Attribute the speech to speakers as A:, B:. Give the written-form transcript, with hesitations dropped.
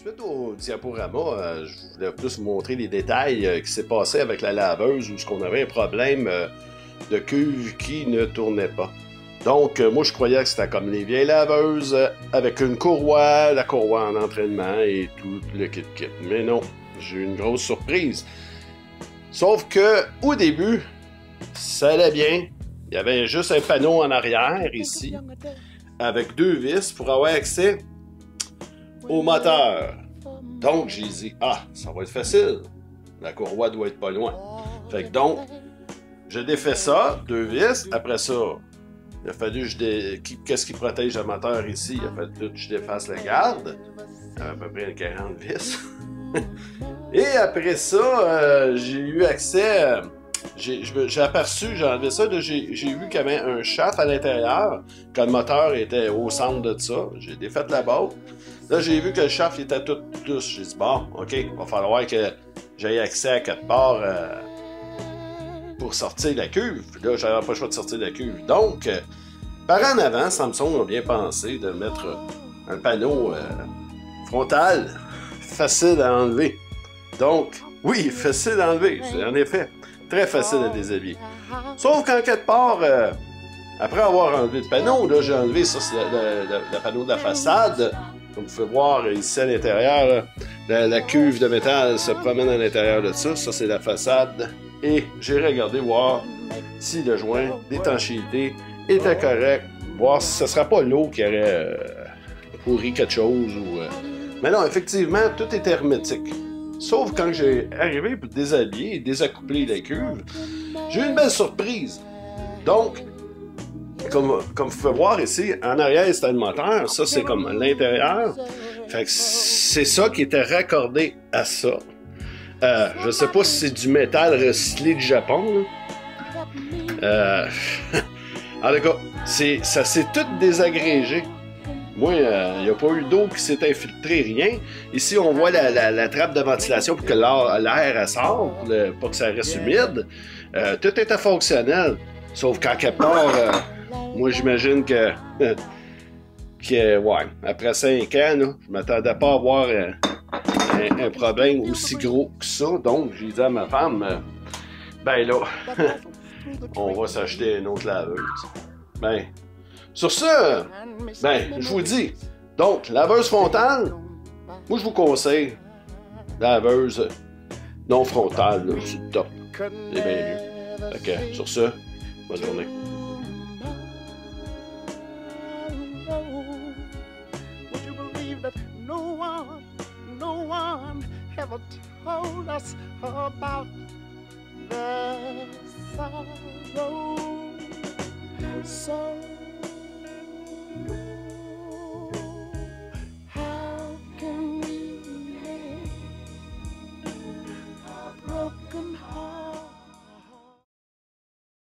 A: Suite au diaporama, je voulais plus vous montrer les détails qui s'est passé avec la laveuse où on avait un problème de cuve qui ne tournait pas. Donc, moi, je croyais que c'était comme les vieilles laveuses avec une courroie, la courroie en entraînement et tout le kit-kit. Mais non, j'ai eu une grosse surprise. Sauf que, au début, ça allait bien. Il y avait juste un panneau en arrière, ici, avec 2 vis pour avoir accès au moteur. Donc, j'ai dit, ça va être facile. La courroie doit être pas loin. Fait que donc, je défais ça, 2 vis. Après ça, il a fallu qu'est-ce qui protège le moteur ici? Il a fallu que je défasse la garde. À peu près 40 vis. Et après ça, j'ai eu accès... J'ai aperçu, j'ai enlevé ça, j'ai vu qu'il y avait un shaft à l'intérieur, que le moteur était au centre de ça. J'ai défait la boîte. Là, j'ai vu que le shaft était tout lousse. J'ai dit, bon, OK, il va falloir que j'aie accès à quelque part pour sortir la cuve. Puis là, j'avais pas le choix de sortir la cuve. Donc, par en avant, Samsung a bien pensé de mettre un panneau frontal facile à enlever. Donc, oui, facile à enlever, en effet. Très facile à déshabiller. Sauf qu'en quelque part, après avoir enlevé le panneau, là, j'ai enlevé ça, c'est le panneau de la façade. Comme vous pouvez voir ici à l'intérieur, la cuve de métal se promène à l'intérieur de ça. Ça, c'est la façade. Et j'ai regardé voir si le joint d'étanchéité était correct. Voir si ce ne sera pas l'eau qui aurait pourri quelque chose. Mais non, effectivement, tout était hermétique. Sauf quand j'ai arrivé pour déshabiller et désaccoupler la cuve, j'ai eu une belle surprise. Donc, comme vous pouvez voir ici, en arrière, c'était le moteur. Ça, c'est comme l'intérieur. Fait que c'est ça qui était raccordé à ça. Je sais pas si c'est du métal recyclé du Japon. En tout cas, ça s'est tout désagrégé. Moi, il n'y a pas eu d'eau qui s'est infiltrée, rien. Ici, on voit la trappe de ventilation pour que l'air sort, pour pas que ça reste humide. Tout était fonctionnel. Sauf qu'en quelque part, moi, j'imagine que ouais, après 5 ans, là, je m'attendais pas à avoir un problème aussi gros que ça. Donc, j'ai dit à ma femme, ben là, on va s'acheter une autre laveuse. Ben, sur ce, ben, je vous dis, donc, laveuse frontale, moi, je vous conseille laveuse non frontale, c'est le top. C'est bien mieux. Fait que, sur ce, bonne journée. No one ever told us about the sorrow. So